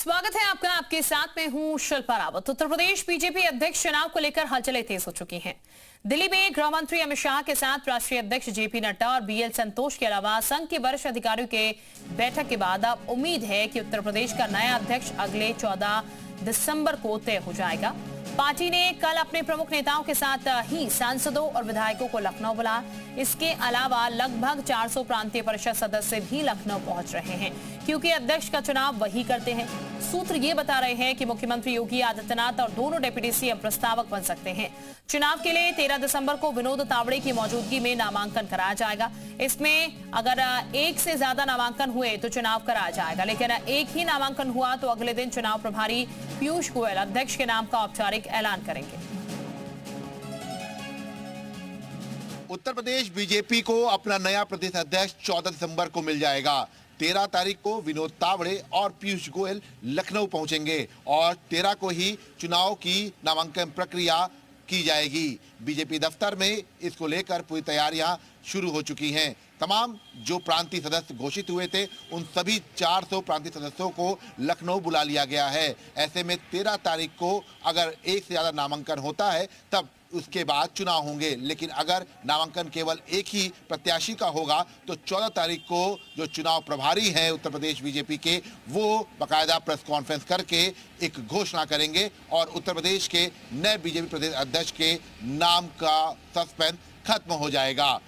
स्वागत है आपका। आपके साथ में हूं शिल्पा रावत। उत्तर प्रदेश बीजेपी अध्यक्ष चुनाव को लेकर हलचलें तेज हो चुकी हैं। दिल्ली में गृह मंत्री अमित शाह के साथ राष्ट्रीय अध्यक्ष जेपी नड्डा और बीएल संतोष के अलावा संघ के वरिष्ठ अधिकारियों के बैठक के बाद अब उम्मीद है कि उत्तर प्रदेश का नया अध्यक्ष अगले 14 दिसंबर को तय हो जाएगा। पार्टी ने कल अपने प्रमुख नेताओं के साथ ही सांसदों और विधायकों को लखनऊ बुलाया। इसके अलावा लगभग 400 प्रांतीय परिषद सदस्य भी लखनऊ पहुंच रहे हैं, क्योंकि अध्यक्ष का चुनाव वही करते हैं। सूत्र ये बता रहे हैं कि मुख्यमंत्री योगी आदित्यनाथ और दोनों डिप्टी सीएम प्रस्तावक बन सकते हैं। चुनाव के लिए 13 दिसंबर को विनोद तावड़े की मौजूदगी में नामांकन कराया जाएगा। इसमें अगर एक से ज्यादा नामांकन हुए तो चुनाव कराया जाएगा, लेकिन एक ही नामांकन हुआ तो अगले दिन चुनाव प्रभारी पीयूष गोयल अध्यक्ष के नाम का औपचारिक ऐलान करेंगे। उत्तर प्रदेश बीजेपी को अपना नया प्रदेश अध्यक्ष 14 दिसंबर को मिल जाएगा। 13 तारीख को विनोद तावड़े और पीयूष गोयल लखनऊ पहुंचेंगे और 13 को ही चुनाव की नामांकन प्रक्रिया की जाएगी। बीजेपी दफ्तर में इसको लेकर पूरी तैयारियां शुरू हो चुकी हैं। तमाम जो प्रांतीय सदस्य घोषित हुए थे उन सभी 400 प्रांतीय सदस्यों को लखनऊ बुला लिया गया है। ऐसे में 13 तारीख को अगर एक से ज्यादा नामांकन होता है तब उसके बाद चुनाव होंगे, लेकिन अगर नामांकन केवल एक ही प्रत्याशी का होगा तो 14 तारीख को जो चुनाव प्रभारी हैं उत्तर प्रदेश बीजेपी के, वो बाकायदा प्रेस कॉन्फ्रेंस करके एक घोषणा करेंगे और उत्तर प्रदेश के नए बीजेपी प्रदेश अध्यक्ष के नाम का सस्पेंस खत्म हो जाएगा।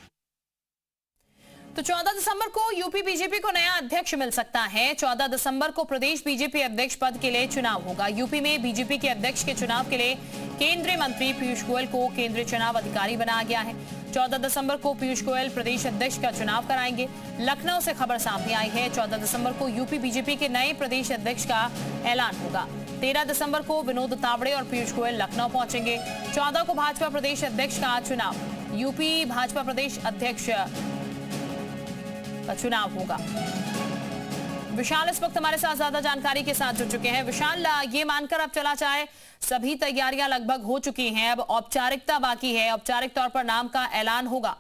तो 14 दिसंबर को यूपी बीजेपी को नया अध्यक्ष मिल सकता है। 14 दिसंबर को प्रदेश बीजेपी अध्यक्ष पद के लिए चुनाव होगा। यूपी में बीजेपी के अध्यक्ष के चुनाव के लिए केंद्रीय मंत्री पीयूष गोयल को केंद्रीय चुनाव अधिकारी बनाया गया है। 14 दिसंबर को पीयूष गोयल प्रदेश अध्यक्ष का चुनाव कराएंगे। लखनऊ से खबर सामने आई है। 14 दिसंबर को यूपी बीजेपी के नए प्रदेश अध्यक्ष का ऐलान होगा। 13 दिसंबर को विनोद तावड़े और पीयूष गोयल लखनऊ पहुंचेंगे। 14 को भाजपा प्रदेश अध्यक्ष का चुनाव, यूपी भाजपा प्रदेश अध्यक्ष का चुनाव होगा। विशाल इस वक्त हमारे साथ ज्यादा जानकारी के साथ जुड़ चुके हैं। विशाल, ये मानकर अब चला जाए सभी तैयारियां लगभग हो चुकी हैं, अब औपचारिकता बाकी है, औपचारिक तौर पर नाम का ऐलान होगा।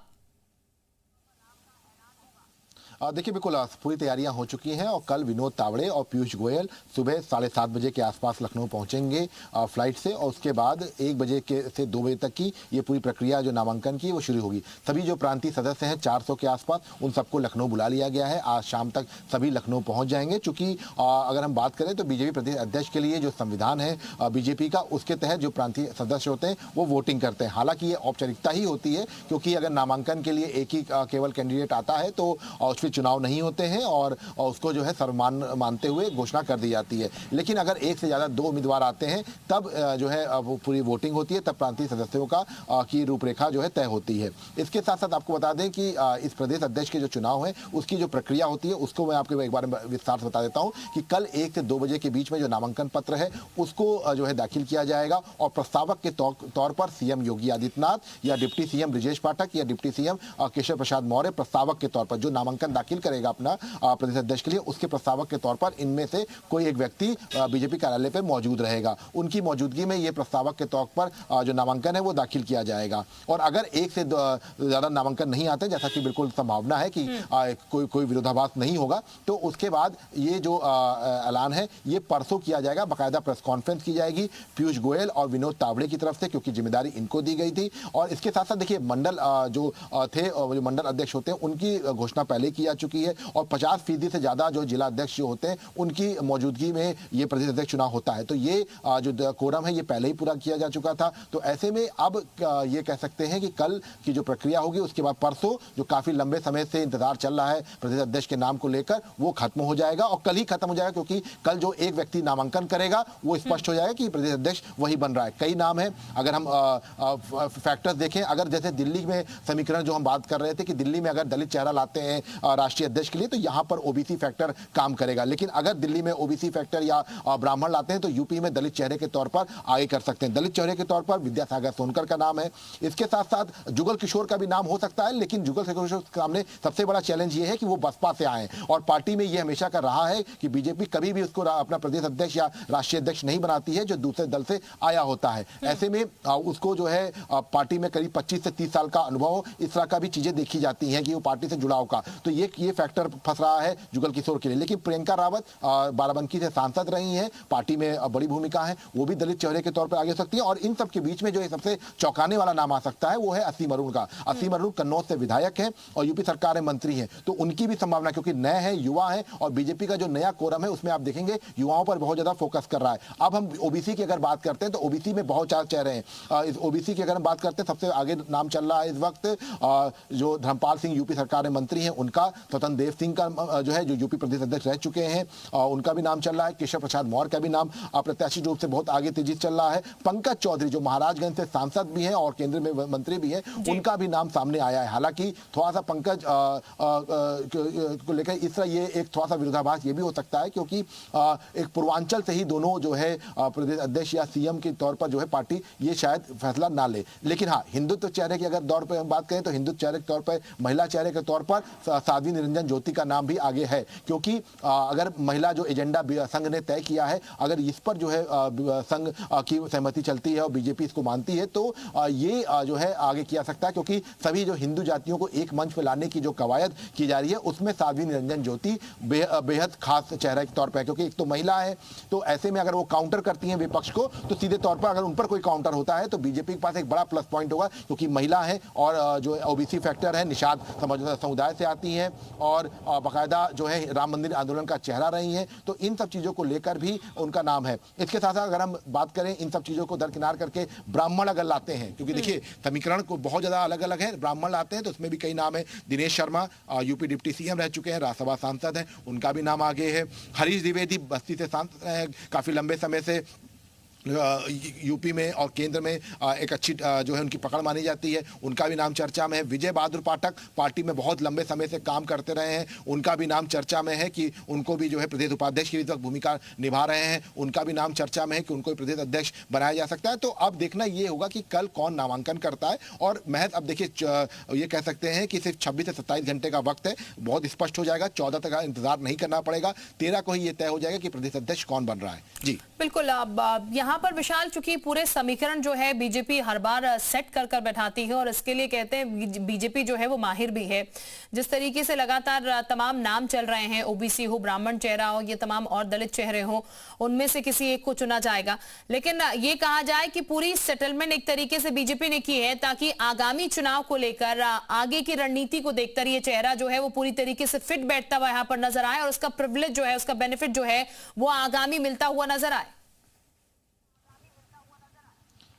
देखिए, बिल्कुल पूरी तैयारियां हो चुकी हैं और कल विनोद तावड़े और पीयूष गोयल सुबह 7:30 बजे के आसपास लखनऊ पहुंचेंगे फ्लाइट से और उसके बाद 1 बजे से 2 बजे तक की ये पूरी प्रक्रिया जो नामांकन की वो शुरू होगी। सभी जो प्रांतीय सदस्य हैं 400 के आसपास, उन सबको लखनऊ बुला लिया गया है। आज शाम तक सभी लखनऊ पहुंच जाएंगे। चूंकि अगर हम बात करें तो बीजेपी प्रदेश अध्यक्ष के लिए जो संविधान है बीजेपी का, उसके तहत जो प्रांतीय सदस्य होते हैं वो वोटिंग करते हैं। हालांकि ये औपचारिकता ही होती है, क्योंकि अगर नामांकन के लिए एक ही केवल कैंडिडेट आता है तो उसमें चुनाव नहीं होते हैं और उसको जो है सर्वमान मानते हुए घोषणा कर दी जाती है। लेकिन अगर एक से ज्यादा 2 उम्मीदवार आते हैं तब जो है वो पूरी वोटिंग होती है, तब प्रांतीय सदस्यों का की रूपरेखा जो है तय होती है। इसके साथ साथ आपको बता दें कि इस प्रदेश अध्यक्ष के जो चुनाव है उसकी जो प्रक्रिया होती है उसको मैं आपको एक बार विस्तार से बता देता हूं कि कल 1 से 2 बजे के बीच में जो नामांकन पत्र है उसको जो है दाखिल किया जाएगा और प्रस्तावक के तौर पर सीएम योगी आदित्यनाथ या डिप्टी सीएम ब्रिजेश पाठक या डिप्टी सीएम केशव प्रसाद मौर्य प्रस्तावक के तौर पर जो नामांकन दाखिल करेगा अपना प्रदेश अध्यक्ष के लिए, उसके प्रस्तावक के तौर पर इनमें से कोई एक व्यक्ति बीजेपी कार्यालय पर मौजूद रहेगा। उनकी मौजूदगी में यह प्रस्तावक के तौर पर जो नामांकन है वो दाखिल किया जाएगा। और अगर एक से ज्यादा नामांकन नहीं आते, जैसा कि बिल्कुल संभावना है कि कोई विरोधाभास नहीं होगा, तो उसके बाद ये जो ऐलान है ये परसों किया जाएगा। बाकायदा प्रेस कॉन्फ्रेंस की जाएगी पीयूष गोयल और विनोद तावड़े की तरफ से, क्योंकि जिम्मेदारी इनको दी गई थी। और इसके साथ साथ देखिए, मंडल जो थे जो मंडल अध्यक्ष होते हैं उनकी घोषणा पहले की जा चुकी है और 50% से ज्यादा जो जिला अध्यक्ष जो होते हैं उनकी मौजूदगी में ये प्रदेश अध्यक्ष चुनाव होता है। तो ये जो कोरम है ये पहले ही पूरा किया जा चुका था। तो ऐसे में अब ये कह सकते हैं कि कल की जो प्रक्रिया होगी उसके बाद परसों जो काफी लंबे समय से इंतजार चल रहा है प्रदेश अध्यक्ष के नाम को लेकर वो खत्म हो जाएगा और कल ही खत्म हो जाएगा, क्योंकि कल जो एक व्यक्ति नामांकन करेगा वो स्पष्ट हो जाएगा कि प्रदेश अध्यक्ष वही बन रहा है। कई नाम है, अगर हम फैक्टर्स देखें, अगर जैसे दिल्ली में समीकरण जो हम बात कर रहे थे कि दिल्ली में अगर दलित चेहरा लाते हैं राष्ट्रीय अध्यक्ष के लिए तो यहाँ पर ओबीसी फैक्टर काम करेगा। लेकिन अगर दिल्ली में ओबीसी फैक्टर या ब्राह्मण लाते हैं तो यूपी में दलित चेहरे के तौर पर आगे कर सकते हैं। दलित चेहरे के तौर पर विद्यासागर सोनकर का नाम है। इसके साथ साथ जुगल किशोर का भी नाम हो सकता है, लेकिन जुगल किशोर के सामने सबसे बड़ा चैलेंज ये है कि वो बसपा से आए और पार्टी में ये हमेशा का रहा है कि बीजेपी कभी भी उसको अपना प्रदेश अध्यक्ष या राष्ट्रीय अध्यक्ष नहीं बनाती है जो दूसरे दल से आया होता है। ऐसे में उसको जो है पार्टी में करीब 25 से 30 साल का अनुभव, इस तरह का भी चीजें देखी जाती हैं कि वो पार्टी से जुड़ाव का। तो ये ये फैक्टर फंस रहा है जुगल किशोर के लिए। लेकिन प्रियंका रावत बाराबंकी से सांसद रही हैं, पार्टी में बड़ी भूमिका है, वो भी दलित चेहरे के तौर पर आगे हो सकती है। और इन सब के बीच में जो सबसे चौंकाने वाला नाम आ सकता है वो है असीम अरुण का। असीम अरुण कन्नौज से विधायक है और यूपी सरकार में मंत्री हैं, तो उनकी भी संभावना, क्योंकि नए हैं, युवा हैं, और बीजेपी का जो नया कोरम है उसमें आप देखेंगे युवाओं पर बहुत ज्यादा फोकस कर रहा है। अब हम ओबीसी की अगर बात करते हैं तो ओबीसी में बहुत चार चेहरे हैं। इस ओबीसी की अगर हम बात करते हैं, सबसे आगे नाम चल रहा है इस वक्त जो धर्मपाल सिंह यूपी सरकार में मंत्री हैं उनका, स्वतंत्र देव सिंह का जो है, जो यूपी प्रदेश अध्यक्ष रह चुके हैं, उनका भी नाम चल रहा है। केशव प्रसाद मौर्य का भी नाम अप्रत्याशित रूप से बहुत आगे तेजी चल रहा है। पंकज चौधरी जो महाराजगंज से सांसद भी हैं और केंद्र में मंत्री भी हैं, उनका भी नाम सामने आया है। हालांकि थोड़ा सा पंकज को लेकर इस तरह ये एक थोड़ा सा विरोधाभास ये भी हो सकता है, क्योंकि एक पूर्वांचल से ही दोनों जो है प्रदेश अध्यक्ष या सीएम के तौर पर जो है पार्टी ये शायद फैसला ना ले। लेकिन हाँ, हिंदुत्व चेहरे की अगर दौर पर हम बात करें तो हिंदुत्व चेहरे के तौर पर, महिला चेहरे के तौर पर साध्वी निरंजन ज्योति का नाम भी आगे है, क्योंकि अगर महिला जो एजेंडा संघ ने तय किया है, अगर इस पर जो है संघ की सहमति चलती है और बीजेपी इसको मानती है, तो ये जो है आगे किया सकता है। क्योंकि सभी जो हिंदू जातियों को एक मंच पर लाने की जो कवायद की जा रही है उसमें साध्वी निरंजन ज्योति बेहद खास चेहरा के तौर पर है, क्योंकि एक तो महिला है, तो ऐसे में अगर वो काउंटर करती हैं विपक्ष को, तो सीधे तौर पर अगर उन पर कोई काउंटर होता है तो बीजेपी के पास एक बड़ा प्लस पॉइंट होगा, क्योंकि महिला है और जो ओबीसी फैक्टर है, निषाद समुदाय से आती हैं और बाकायदा जो है राम मंदिर आंदोलन का चेहरा रही हैं, तो इन सब चीजों को लेकर भी उनका नाम है। इसके साथ साथ अगर हम बात करें इन सब चीजों को दरकिनार करके ब्राह्मण अगर लाते हैं, क्योंकि देखिए समीकरण को बहुत ज्यादा अलग अलग है, ब्राह्मण लाते हैं तो उसमें भी कई नाम है। Dinesh Sharma UP deputy CM रह चुके हैं, राज्यसभा सांसद हैं, उनका भी नाम आगे है। हरीश द्विवेदी बस्ती से सांसद हैं काफी लंबे समय से, यूपी में और केंद्र में एक अच्छी जो है उनकी पकड़ मानी जाती है, उनका भी नाम चर्चा में है। विजय बहादुर पाठक पार्टी में बहुत लंबे समय से काम करते रहे हैं, उनका भी नाम चर्चा में है कि उनको भी जो है प्रदेश उपाध्यक्ष की भूमिका निभा रहे हैं, उनका भी नाम चर्चा में है कि उनको प्रदेश अध्यक्ष बनाया जा सकता है। तो अब देखना ये होगा कि कल कौन नामांकन करता है, और महज अब देखिए ये कह सकते हैं कि सिर्फ 26 से 27 घंटे का वक्त है, बहुत स्पष्ट हो जाएगा। 14 तक इंतजार नहीं करना पड़ेगा, 13 को ही ये तय हो जाएगा कि प्रदेश अध्यक्ष कौन बन रहा है। जी बिल्कुल। अब यहाँ पर विशाल, चूंकि पूरे समीकरण जो है बीजेपी हर बार सेट कर कर बैठाती है और इसके लिए कहते हैं बीजेपी जो है वो माहिर भी है। जिस तरीके से लगातार तमाम नाम चल रहे हैं, ओबीसी हो, ब्राह्मण चेहरा हो, ये तमाम और दलित चेहरे हो, उनमें से किसी एक को चुना जाएगा। लेकिन ये कहा जाए कि पूरी सेटलमेंट एक तरीके से बीजेपी ने की है ताकि आगामी चुनाव को लेकर आगे की रणनीति को देखकर ये चेहरा जो है वो पूरी तरीके से फिट बैठता हुआ यहाँ पर नजर आए और उसका प्रिविलेज जो है, उसका बेनिफिट जो है वो आगामी मिलता हुआ नजर आए।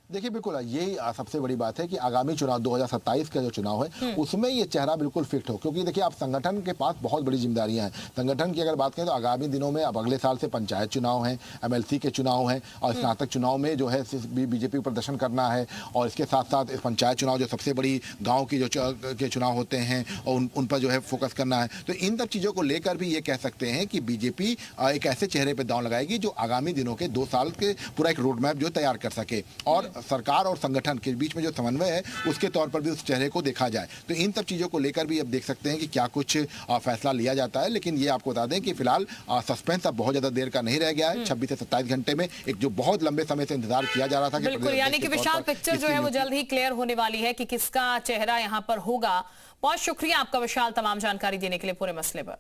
देखिए बिल्कुल ये सबसे बड़ी बात है कि आगामी चुनाव 2027 का जो चुनाव है उसमें ये चेहरा बिल्कुल फिट हो, क्योंकि देखिए आप संगठन के पास बहुत बड़ी जिम्मेदारियां हैं। संगठन की अगर बात करें तो आगामी दिनों में अब अगले साल से पंचायत चुनाव हैं, एमएलसी के चुनाव हैं और स्नातक चुनाव में जो है बीजेपी प्रदर्शन करना है, और इसके साथ साथ इस पंचायत चुनाव जो सबसे बड़ी गाँव की जो के चुनाव होते हैं और उन पर जो है फोकस करना है। तो इन सब चीज़ों को लेकर भी ये कह सकते हैं कि बीजेपी एक ऐसे चेहरे पर दांव लगाएगी जो आगामी दिनों के 2 साल के पूरा एक रोड मैप जो तैयार कर सके, और सरकार और संगठन के बीच में जो समन्वय है उसके तौर पर भी उस चेहरे को देखा जाए। तो इन सब चीजों को लेकर भी अब देख सकते हैं कि क्या कुछ फैसला लिया जाता है। लेकिन ये आपको बता दें कि फिलहाल सस्पेंस अब बहुत ज्यादा देर का नहीं रह गया है। 26 से 27 घंटे में एक जो बहुत लंबे समय से इंतजार किया जा रहा था, बिल्कुल, यानी कि विशाल पिक्चर जो है वो जल्द ही क्लियर होने वाली है कि किसका चेहरा यहाँ पर होगा। बहुत शुक्रिया आपका विशाल, तमाम जानकारी देने के लिए पूरे मसले पर।